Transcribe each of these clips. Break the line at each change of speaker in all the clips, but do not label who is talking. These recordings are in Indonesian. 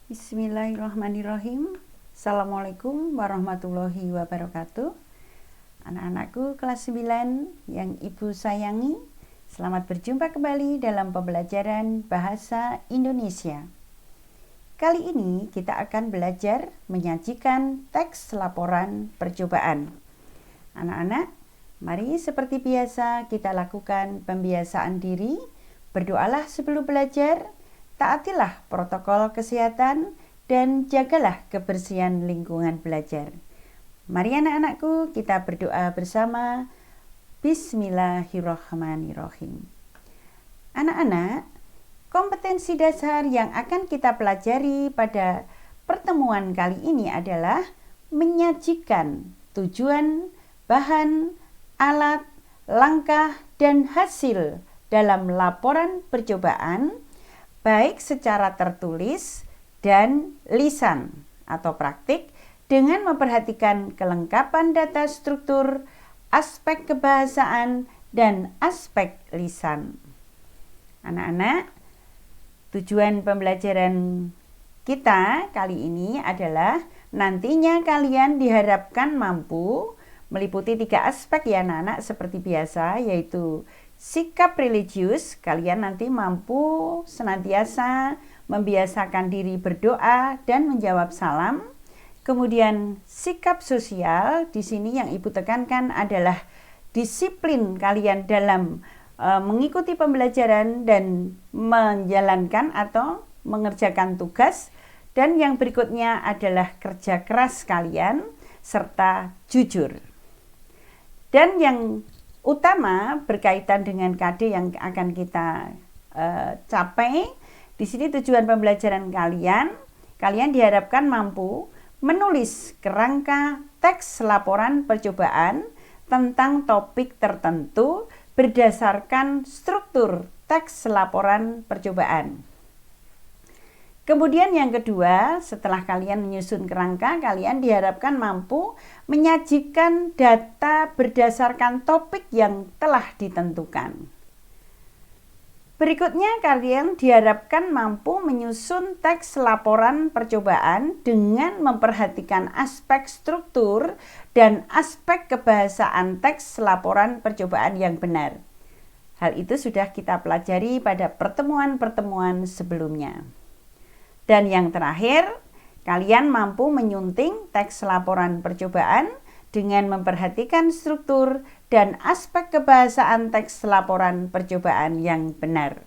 Bismillahirrahmanirrahim. Assalamualaikum warahmatullahi wabarakatuh. Anak-anakku kelas 9 yang Ibu sayangi, selamat berjumpa kembali dalam pembelajaran Bahasa Indonesia. Kali ini kita akan belajar menyajikan teks laporan percobaan. Anak-anak, mari seperti biasa kita lakukan pembiasaan diri. Berdoalah sebelum belajar. Taatilah protokol kesehatan dan jagalah kebersihan lingkungan belajar. Mari anak-anakku kita berdoa bersama. Bismillahirrahmanirrahim. Anak-anak, kompetensi dasar yang akan kita pelajari pada pertemuan kali ini adalah menyajikan tujuan, bahan, alat, langkah, dan hasil dalam laporan percobaan baik secara tertulis dan lisan atau praktik dengan memperhatikan kelengkapan data struktur, aspek kebahasaan, dan aspek lisan. Anak-anak, tujuan pembelajaran kita kali ini adalah nantinya kalian diharapkan mampu meliputi 3 aspek ya anak-anak seperti biasa, yaitu sikap religius. Kalian nanti mampu senantiasa membiasakan diri berdoa dan menjawab salam. Kemudian sikap sosial, di sini yang Ibu tekankan adalah disiplin kalian dalam mengikuti pembelajaran dan menjalankan atau mengerjakan tugas. Dan yang berikutnya adalah kerja keras kalian serta jujur. Dan yang utama berkaitan dengan KD yang akan kita capai. Di sini tujuan pembelajaran kalian diharapkan mampu menulis kerangka teks laporan percobaan tentang topik tertentu berdasarkan struktur teks laporan percobaan. Kemudian yang kedua, setelah kalian menyusun kerangka, kalian diharapkan mampu menyajikan data berdasarkan topik yang telah ditentukan. Berikutnya, kalian diharapkan mampu menyusun teks laporan percobaan dengan memperhatikan aspek struktur dan aspek kebahasaan teks laporan percobaan yang benar. Hal itu sudah kita pelajari pada pertemuan-pertemuan sebelumnya. Dan yang terakhir, kalian mampu menyunting teks laporan percobaan dengan memperhatikan struktur dan aspek kebahasaan teks laporan percobaan yang benar.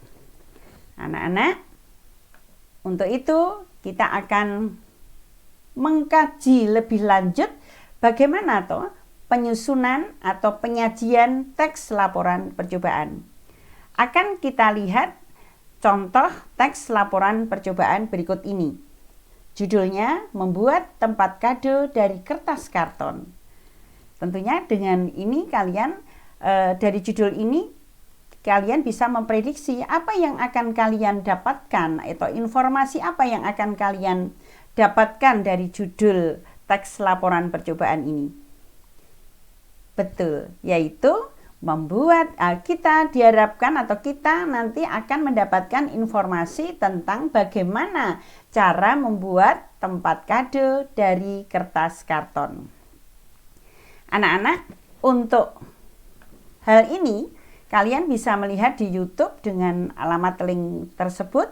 Anak-anak, untuk itu kita akan mengkaji lebih lanjut bagaimana penyusunan atau penyajian teks laporan percobaan. Akan kita lihat contoh teks laporan percobaan berikut ini. Judulnya, membuat tempat kado dari kertas karton. Tentunya dengan ini kalian, dari judul ini, kalian bisa memprediksi apa yang akan kalian dapatkan atau informasi apa yang akan kalian dapatkan dari judul teks laporan percobaan ini. Betul, yaitu membuat kita diharapkan atau kita nanti akan mendapatkan informasi tentang bagaimana cara membuat tempat kado dari kertas karton. Anak-anak, untuk hal ini kalian bisa melihat di YouTube dengan alamat link tersebut.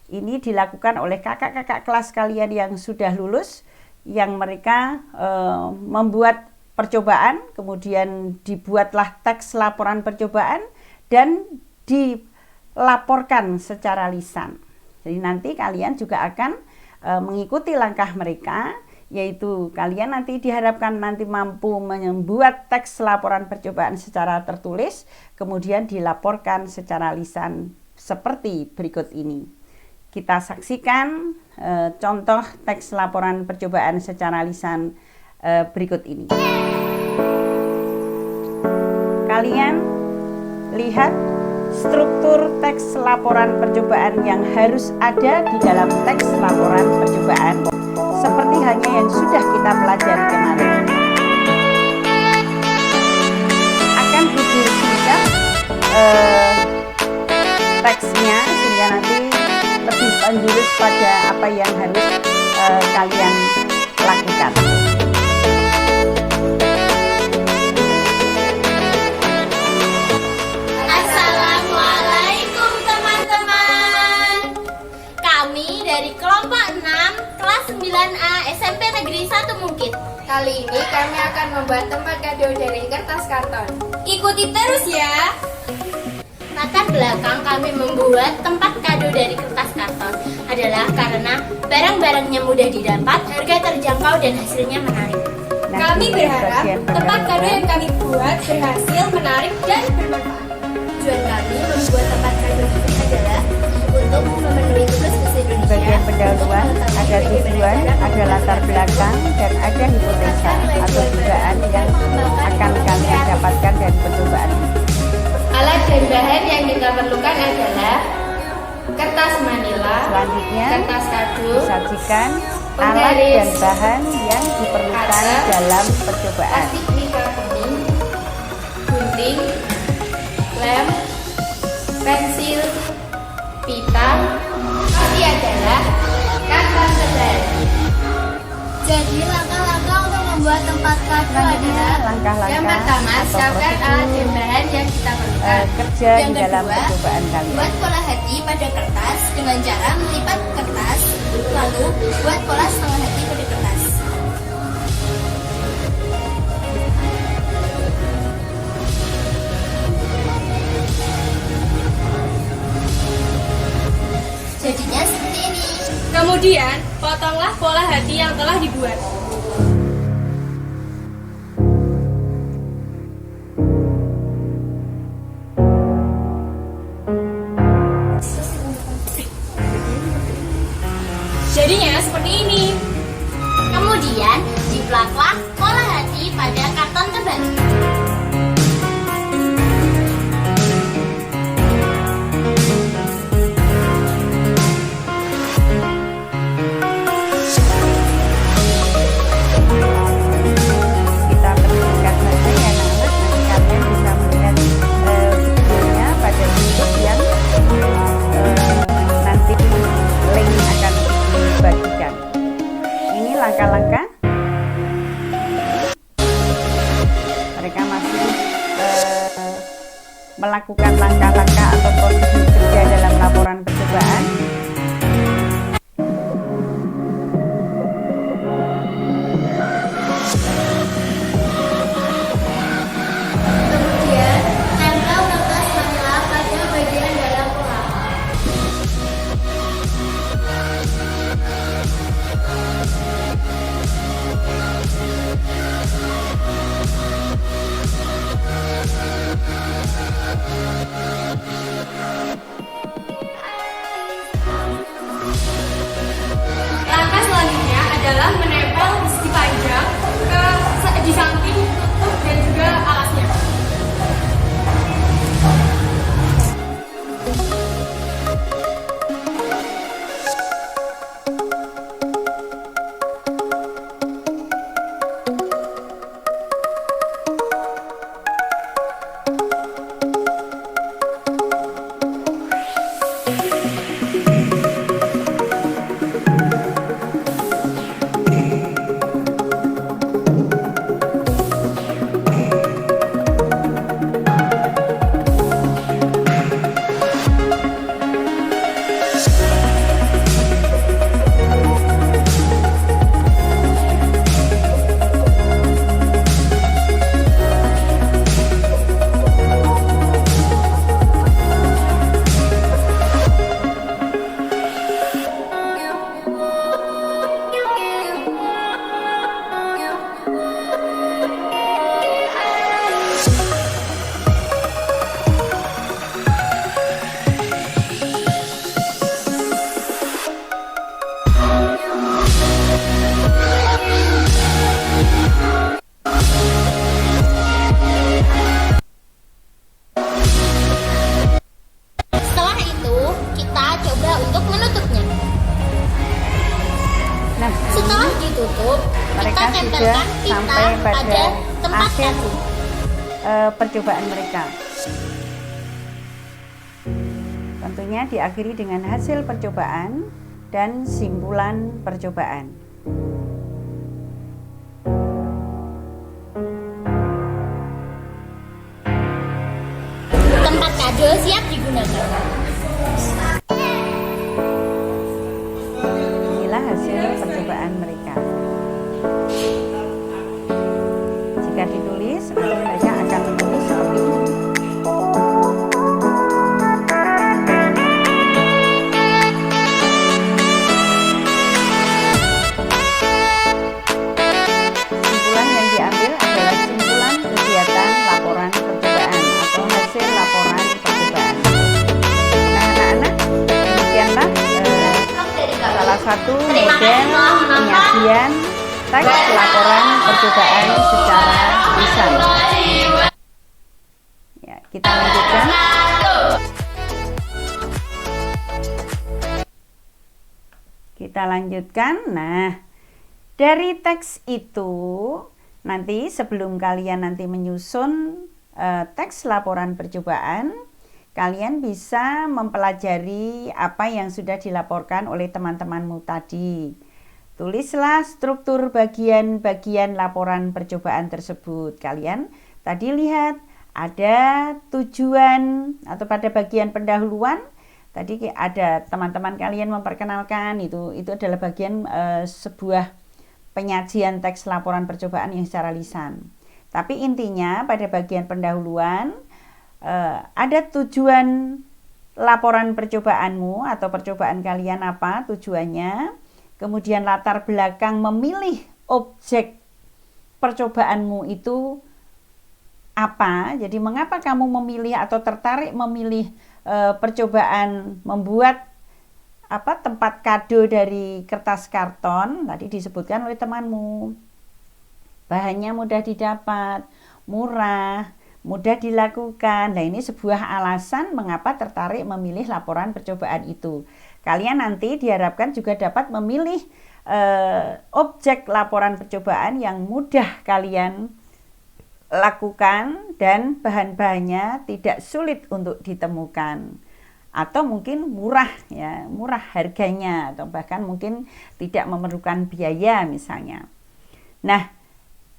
Ini dilakukan oleh kakak-kakak kelas kalian yang sudah lulus, yang mereka membuat percobaan, kemudian dibuatlah teks laporan percobaan dan dilaporkan secara lisan. Jadi nanti kalian juga akan mengikuti langkah mereka, yaitu kalian nanti diharapkan nanti mampu membuat teks laporan percobaan secara tertulis, kemudian dilaporkan secara lisan seperti berikut ini. Kita saksikan contoh teks laporan percobaan secara lisan berikut ini. Kalian lihat struktur teks laporan percobaan yang harus ada di dalam teks laporan percobaan seperti hanya yang sudah kita pelajari kemarin. Akan Ibu singkat teksnya sehingga nanti lebih menjurus pada apa yang harus kalian lakukan.
Assalamualaikum teman-teman. Kami dari kelompok 6 kelas 9A SMP Negeri 1 Mungkit.
Kali ini kami akan membuat tempat kado dari kertas karton.
Ikuti terus ya. Latar belakang kami membuat tempat kado dari kertas karton adalah karena barang-barangnya mudah didapat, harga terjangkau dan hasilnya menarik.
Kami berharap tempat kado yang kami buat berhasil, menarik, dan bermanfaat.
Tujuan kami membuat tempat kado ini adalah untuk memenuhi tugas bahasa Indonesia.
Bagian pendahuluan ada tujuan, ada latar belakang, dan ada hipotesa atau dugaan yang akan kalian dapatkan dari percobaan.
Alat dan bahan yang kita perlukan adalah kertas manila,
Selanjutnya
kertas kado,
disajikan alat dan bahan yang diperlukan dalam percobaan.
plastik mica bening, gunting, lem, pensil, pita. Ini adalah kanvas tebal.
Jadi langkah-langkah untuk membuat tempat kado
Selanjutnya
adalah
langkah-langkah
Yang pertama,
atau
siapkan alat dan
prosedur
bahan yang kita perlukan.
kerja
Yang
di dalam
kedua,
percobaan kalian.
buat pola hati pada kertas dengan cara melipat kertas, lalu buat pola setengah hati pada kertas. Jadinya seperti ini.
Kemudian, potonglah pola hati yang telah dibuat. Jadinya seperti ini.
Kemudian jiplaklah pola hati pada karton tebal.
Kita perhatikan saja ya anak-anak, nanti kalian bisa melihat videonya pada YouTube yang nanti link akan dibagikan. Ini langkah-langkah mereka masih melakukan langkah-langkah atau prosedur kerja dalam laporan percobaan.
Kemudian tempel kertas manila pada bagian dalam pola.
Langkah selanjutnya adalah menempel besi panjang di samping tutup dan juga alasnya.
ditutup, mereka sudah sampai pada akhir percobaan mereka. Tentu Tentunya diakhiri dengan hasil percobaan dan simpulan percobaan.
Tempat kado siap digunakan.
Inilah hasil percobaan mereka. Jika ditulis, nanti mereka akan menulis seperti ini. Simpulan yang diambil adalah simpulan kegiatan laporan percobaan atau hasil laporan percobaan. Nah, anak-anak, demikianlah salah satu model penyajian teks laporan percobaan secara lisan. Ya, kita lanjutkan. Kita lanjutkan. Nah, dari teks itu nanti sebelum kalian nanti menyusun teks laporan percobaan, kalian bisa mempelajari apa yang sudah dilaporkan oleh teman-temanmu tadi. Tulislah struktur bagian-bagian laporan percobaan tersebut. Kalian tadi lihat ada tujuan atau pada bagian pendahuluan tadi ada teman-teman kalian memperkenalkan itu adalah bagian sebuah penyajian teks laporan percobaan yang secara lisan. Tapi intinya pada bagian pendahuluan ada tujuan laporan percobaanmu atau percobaan kalian apa tujuannya, kemudian latar belakang memilih objek percobaanmu itu apa, jadi mengapa kamu memilih atau tertarik memilih percobaan membuat tempat kado dari kertas karton, tadi disebutkan oleh temanmu. Bahannya mudah didapat, murah, mudah dilakukan. Nah, ini sebuah alasan mengapa tertarik memilih laporan percobaan itu. Kalian nanti diharapkan juga dapat memilih objek laporan percobaan yang mudah kalian lakukan dan bahan-bahannya tidak sulit untuk ditemukan. Atau mungkin murah ya, murah harganya atau bahkan mungkin tidak memerlukan biaya misalnya. Nah,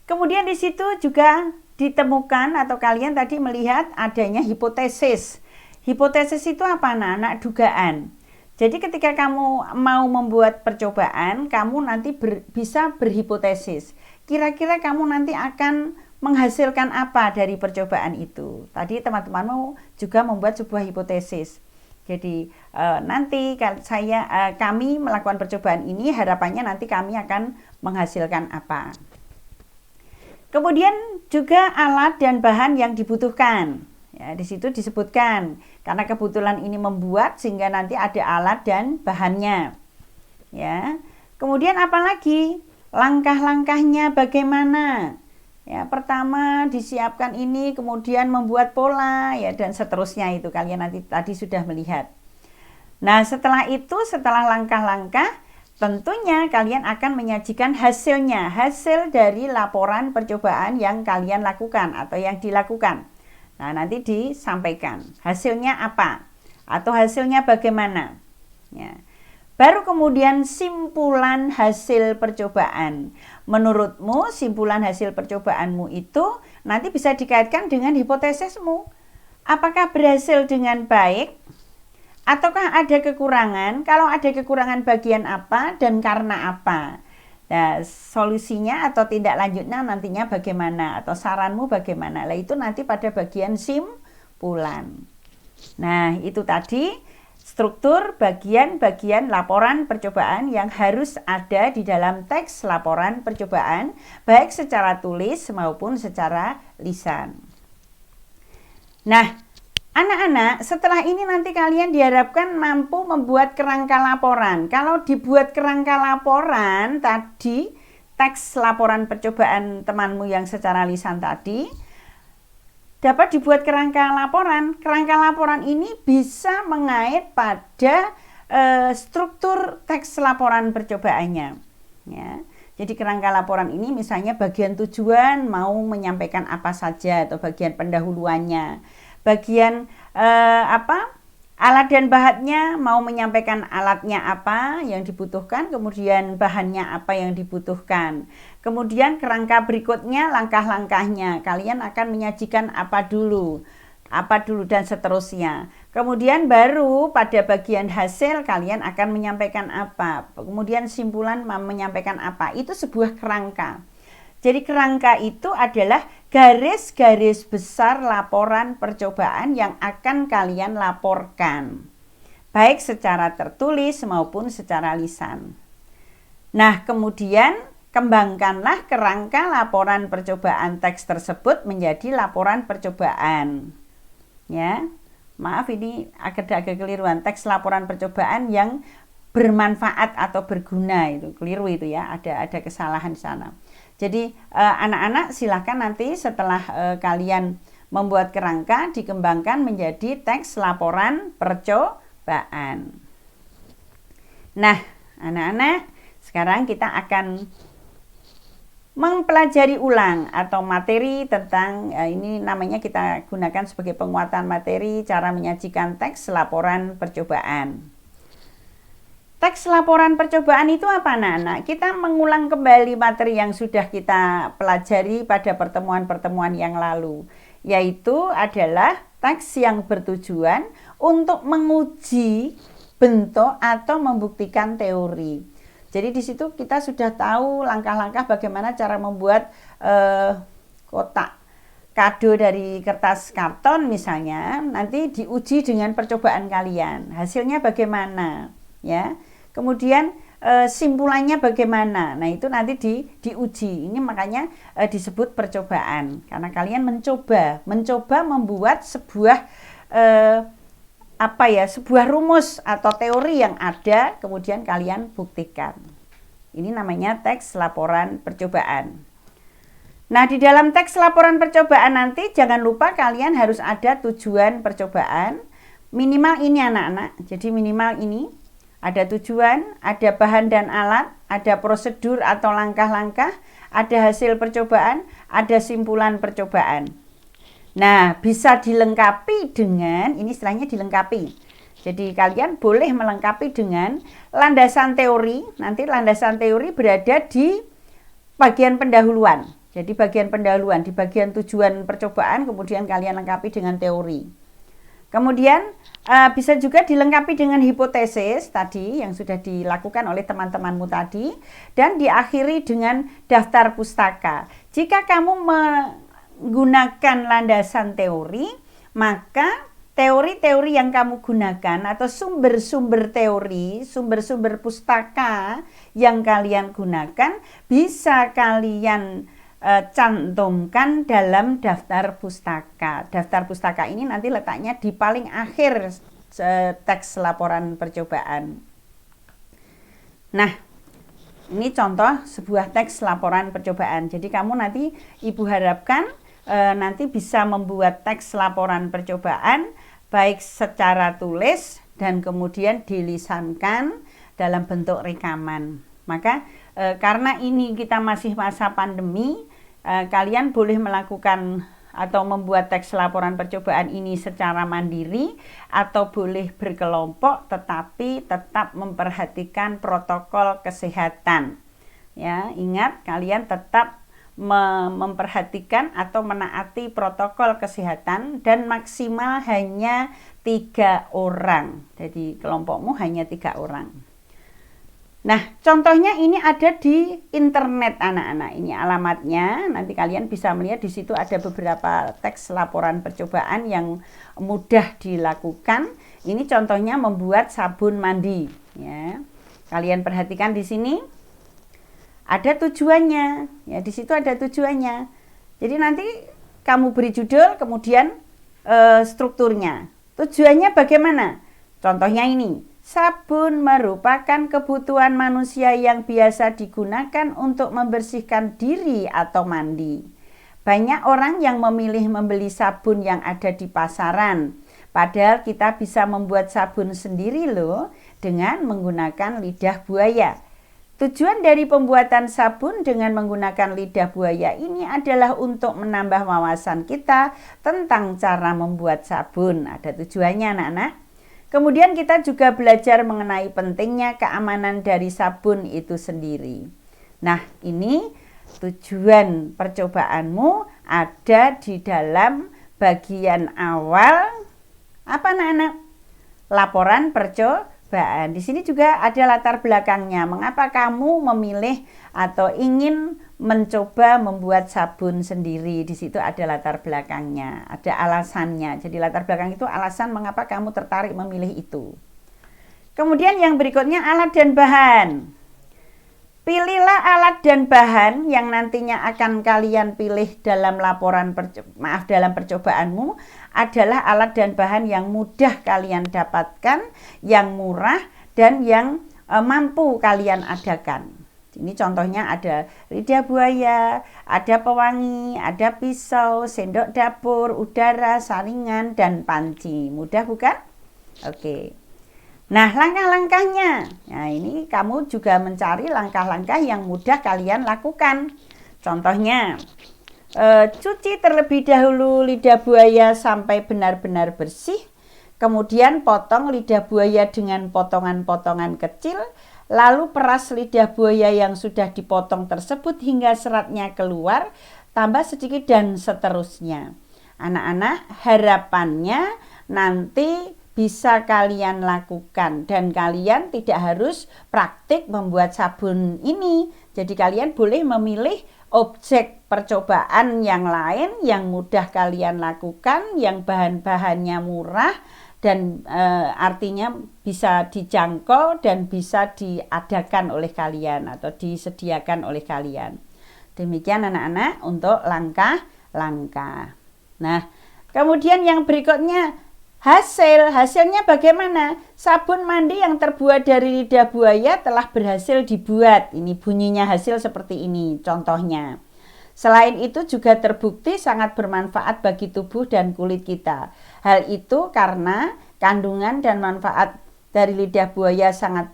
kemudian di situ juga ditemukan atau kalian tadi melihat adanya hipotesis. Hipotesis itu apa, anak? Dugaan. Jadi ketika kamu mau membuat percobaan, kamu nanti bisa berhipotesis. Kira-kira kamu nanti akan menghasilkan apa dari percobaan itu. Tadi teman-temanmu juga membuat sebuah hipotesis. Jadi nanti kami melakukan percobaan ini, harapannya nanti kami akan menghasilkan apa. Kemudian juga alat dan bahan yang dibutuhkan. Ya, di situ disebutkan karena kebetulan ini membuat sehingga nanti ada alat dan bahannya. Ya. Kemudian apalagi langkah-langkahnya bagaimana? Ya, pertama disiapkan ini, kemudian membuat pola ya dan seterusnya itu kalian nanti tadi sudah melihat. Nah, setelah itu, setelah langkah-langkah, tentunya kalian akan menyajikan hasilnya, hasil dari laporan percobaan yang kalian lakukan atau yang dilakukan. Nah, nanti disampaikan hasilnya apa atau hasilnya bagaimana. Ya. Baru kemudian simpulan hasil percobaan. Menurutmu simpulan hasil percobaanmu itu nanti bisa dikaitkan dengan hipotesismu. Apakah berhasil dengan baik? Ataukah ada kekurangan? Kalau ada kekurangan bagian apa dan karena apa? Nah, solusinya atau tindak lanjutnya nantinya bagaimana? Atau saranmu bagaimana? Nah, itu nanti pada bagian simpulan. Nah, itu tadi struktur bagian-bagian laporan percobaan yang harus ada di dalam teks laporan percobaan, baik secara tulis maupun secara lisan. Nah, anak-anak, setelah ini nanti kalian diharapkan mampu membuat kerangka laporan. Kalau dibuat kerangka laporan tadi, teks laporan percobaan temanmu yang secara lisan tadi, dapat dibuat kerangka laporan. Kerangka laporan ini bisa mengait pada struktur teks laporan percobaannya. Ya. Jadi kerangka laporan ini misalnya bagian tujuan mau menyampaikan apa saja atau bagian pendahuluannya. Bagian Alat dan bahannya mau menyampaikan alatnya apa yang dibutuhkan, kemudian bahannya apa yang dibutuhkan. Kemudian kerangka berikutnya langkah-langkahnya. Kalian akan menyajikan apa dulu dan seterusnya. Kemudian baru pada bagian hasil kalian akan menyampaikan apa. Kemudian simpulan menyampaikan apa. Itu sebuah kerangka. Jadi kerangka itu adalah garis-garis besar laporan percobaan yang akan kalian laporkan, baik secara tertulis maupun secara lisan. Nah, kemudian kembangkanlah kerangka laporan percobaan teks tersebut menjadi laporan percobaan. Ya, maaf ini agak keliruan, teks laporan percobaan yang bermanfaat atau berguna, itu keliru itu ya, ada kesalahan di sana. Jadi anak-anak silakan nanti setelah kalian membuat kerangka dikembangkan menjadi teks laporan percobaan. Nah, anak-anak, sekarang kita akan mempelajari ulang atau materi tentang ini namanya kita gunakan sebagai penguatan materi cara menyajikan teks laporan percobaan. Teks laporan percobaan itu apa anak-anak? Kita mengulang kembali materi yang sudah kita pelajari pada pertemuan-pertemuan yang lalu, yaitu adalah teks yang bertujuan untuk menguji bentuk atau membuktikan teori. Jadi di situ kita sudah tahu langkah-langkah bagaimana cara membuat kotak kado dari kertas karton misalnya, nanti diuji dengan percobaan kalian. Hasilnya bagaimana? Ya. Kemudian simpulannya bagaimana? Nah, itu nanti diuji. Ini makanya disebut percobaan karena kalian mencoba membuat sebuah sebuah rumus atau teori yang ada, kemudian kalian buktikan. Ini namanya teks laporan percobaan. Nah, di dalam teks laporan percobaan nanti jangan lupa kalian harus ada tujuan percobaan. Minimal ini anak-anak. Jadi minimal ini. Ada tujuan, ada bahan dan alat, ada prosedur atau langkah-langkah, ada hasil percobaan, ada simpulan percobaan. Nah, bisa dilengkapi dengan, ini istilahnya dilengkapi. Jadi kalian boleh melengkapi dengan landasan teori. Nanti landasan teori berada di bagian pendahuluan. Jadi bagian pendahuluan, di bagian tujuan percobaan, kemudian kalian lengkapi dengan teori. Kemudian bisa juga dilengkapi dengan hipotesis tadi yang sudah dilakukan oleh teman-temanmu tadi, dan diakhiri dengan daftar pustaka. Jika kamu menggunakan landasan teori, maka teori-teori yang kamu gunakan atau sumber-sumber teori, sumber-sumber pustaka yang kalian gunakan bisa kalian cantumkan dalam daftar pustaka. Daftar pustaka ini nanti letaknya di paling akhir teks laporan percobaan. Nah, ini contoh sebuah teks laporan percobaan. Jadi kamu nanti ibu harapkan nanti bisa membuat teks laporan percobaan baik secara tulis dan kemudian dilisankan dalam bentuk rekaman. Maka karena ini kita masih masa pandemi, kalian boleh melakukan atau membuat teks laporan percobaan ini secara mandiri atau boleh berkelompok, tetapi tetap memperhatikan protokol kesehatan. Ya, ingat kalian tetap memperhatikan atau menaati protokol kesehatan dan maksimal hanya 3 orang. Jadi kelompokmu hanya 3 orang. Nah, contohnya ini ada di internet anak-anak. Ini alamatnya. Nanti kalian bisa melihat di situ ada beberapa teks laporan percobaan yang mudah dilakukan. Ini contohnya membuat sabun mandi. Ya, kalian perhatikan di sini ada tujuannya. Ya, di situ ada tujuannya. Jadi nanti kamu beri judul, kemudian strukturnya. Tujuannya bagaimana? Contohnya ini. Sabun merupakan kebutuhan manusia yang biasa digunakan untuk membersihkan diri atau mandi. Banyak orang yang memilih membeli sabun yang ada di pasaran. Padahal kita bisa membuat sabun sendiri loh dengan menggunakan lidah buaya. Tujuan dari pembuatan sabun dengan menggunakan lidah buaya ini adalah untuk menambah wawasan kita tentang cara membuat sabun. Ada tujuannya anak-anak. Kemudian kita juga belajar mengenai pentingnya keamanan dari sabun itu sendiri. Nah, ini tujuan percobaanmu ada di dalam bagian awal apa anak-anak? Laporan percobaan. Di sini juga ada latar belakangnya. Mengapa kamu memilih atau ingin mencoba membuat sabun sendiri? Di situ ada latar belakangnya, ada alasannya. Jadi latar belakang itu alasan mengapa kamu tertarik memilih itu. Kemudian yang berikutnya alat dan bahan. Pilihlah alat dan bahan yang nantinya akan kalian pilih dalam dalam percobaanmu adalah alat dan bahan yang mudah kalian dapatkan, yang murah dan yang mampu kalian adakan. Ini contohnya ada lidah buaya, ada pewangi, ada pisau, sendok dapur, udara, saringan, dan panci. Mudah bukan? Oke. Nah, langkah-langkahnya. Nah, ini kamu juga mencari langkah-langkah yang mudah kalian lakukan. Contohnya, cuci terlebih dahulu lidah buaya sampai benar-benar bersih. Kemudian potong lidah buaya dengan potongan-potongan kecil. Lalu peras lidah buaya yang sudah dipotong tersebut hingga seratnya keluar. Tambah sedikit dan seterusnya. Anak-anak, harapannya nanti bisa kalian lakukan dan kalian tidak harus praktik membuat sabun ini. Jadi kalian boleh memilih objek percobaan yang lain yang mudah kalian lakukan, yang bahan-bahannya murah dan artinya bisa dijangkau dan bisa diadakan oleh kalian atau disediakan oleh kalian. Demikian anak-anak untuk langkah-langkah. Nah, kemudian yang berikutnya hasilnya bagaimana? Sabun mandi yang terbuat dari lidah buaya telah berhasil dibuat. Ini bunyinya hasil seperti ini contohnya. Selain itu juga terbukti sangat bermanfaat bagi tubuh dan kulit kita. Hal itu karena kandungan dan manfaat dari lidah buaya sangat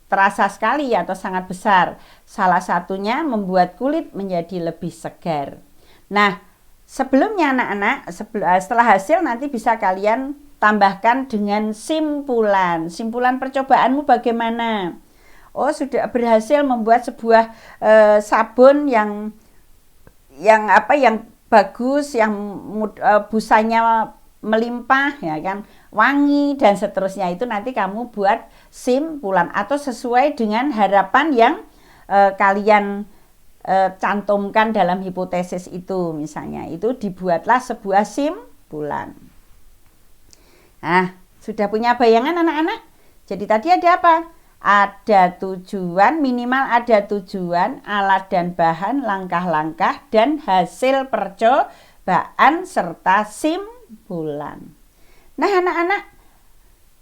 terasa sekali atau sangat besar. Salah satunya membuat kulit menjadi lebih segar. Nah, sebelumnya anak-anak, setelah hasil nanti bisa kalian tambahkan dengan simpulan. Simpulan percobaanmu bagaimana? Oh, sudah berhasil membuat sebuah sabun yang bagus, yang busanya melimpah, ya kan, wangi dan seterusnya. Itu nanti kamu buat simpulan atau sesuai dengan harapan yang kalian cantumkan dalam hipotesis itu. Misalnya itu dibuatlah sebuah simpulan. Nah, sudah punya bayangan anak-anak? Jadi tadi ada apa? Ada tujuan, minimal ada tujuan, alat dan bahan, langkah-langkah, dan hasil percobaan serta simpulan. Nah anak-anak,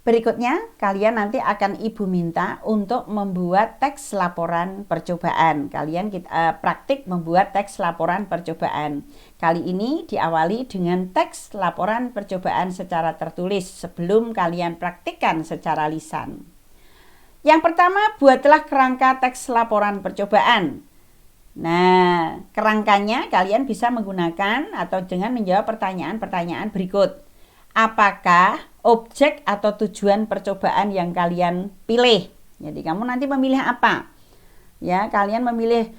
berikutnya kalian nanti akan ibu minta untuk membuat teks laporan percobaan. Kalian praktik membuat teks laporan percobaan. Kali ini diawali dengan teks laporan percobaan secara tertulis sebelum kalian praktikkan secara lisan. Yang pertama, buatlah kerangka teks laporan percobaan. Nah, kerangkanya kalian bisa menggunakan atau dengan menjawab pertanyaan-pertanyaan berikut. Apakah objek atau tujuan percobaan yang kalian pilih? Jadi kamu nanti memilih apa? Ya, kalian memilih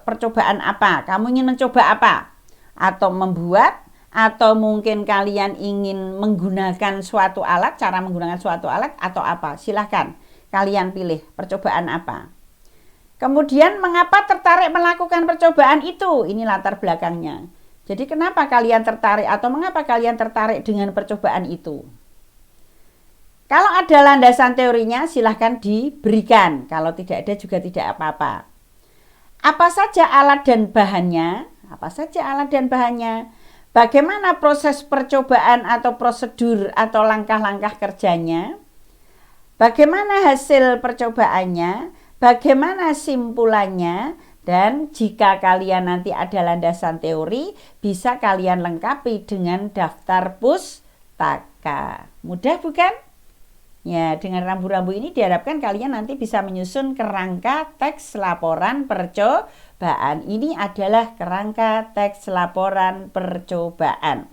percobaan apa? Kamu ingin mencoba apa? Atau membuat, atau mungkin kalian ingin menggunakan suatu alat, cara menggunakan suatu alat atau apa? Silahkan kalian pilih percobaan apa. Kemudian mengapa tertarik melakukan percobaan itu? Ini latar belakangnya. Jadi kenapa kalian tertarik atau mengapa kalian tertarik dengan percobaan itu? Kalau ada landasan teorinya silahkan diberikan. Kalau tidak ada juga tidak apa-apa. Apa saja alat dan bahannya? Apa saja alat dan bahannya? Bagaimana proses percobaan atau prosedur atau langkah-langkah kerjanya? Bagaimana hasil percobaannya? Bagaimana simpulannya? Dan jika kalian nanti ada landasan teori, bisa kalian lengkapi dengan daftar pustaka. Mudah bukan? Ya, dengan rambu-rambu ini diharapkan kalian nanti bisa menyusun kerangka teks laporan percobaan. Ini adalah kerangka teks laporan percobaan.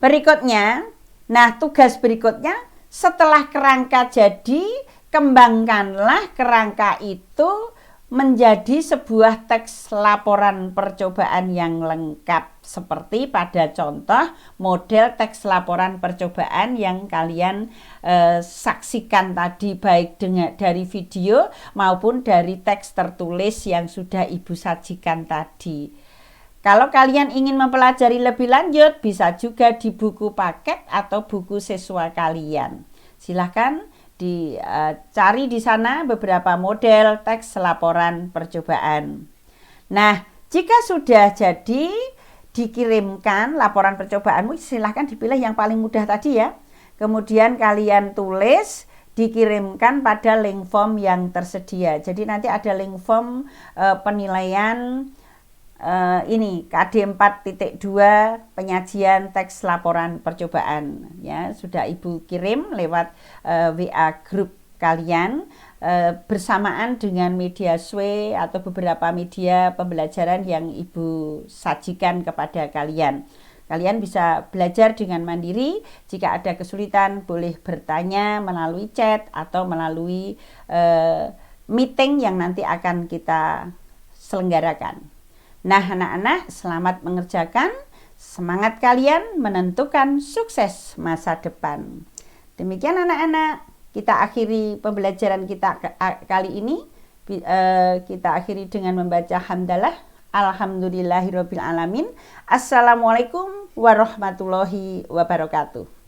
Berikutnya, Nah, tugas berikutnya setelah kerangka jadi, kembangkanlah kerangka itu menjadi sebuah teks laporan percobaan yang lengkap seperti pada contoh model teks laporan percobaan yang kalian saksikan tadi, baik dari video maupun dari teks tertulis yang sudah Ibu sajikan tadi. Kalau kalian ingin mempelajari lebih lanjut, bisa juga di buku paket atau buku siswa kalian. Silahkan dicari di sana beberapa model teks laporan percobaan. Nah, jika sudah jadi dikirimkan laporan percobaanmu, silahkan dipilih yang paling mudah tadi ya. Kemudian kalian tulis, dikirimkan pada link form yang tersedia. Jadi nanti ada link form penilaian ini KD 4.2 penyajian teks laporan percobaan ya, sudah Ibu kirim lewat WA grup kalian bersamaan dengan media SWE atau beberapa media pembelajaran yang Ibu sajikan kepada kalian. Kalian bisa belajar dengan mandiri. Jika ada kesulitan boleh bertanya melalui chat atau melalui meeting yang nanti akan kita selenggarakan. Nah, anak-anak, selamat mengerjakan. Semangat kalian menentukan sukses masa depan. Demikian anak-anak, kita akhiri pembelajaran kita kali ini. Kita akhiri dengan membaca hamdalah. Alhamdulillahirabbil alamin. Assalamualaikum warahmatullahi wabarakatuh.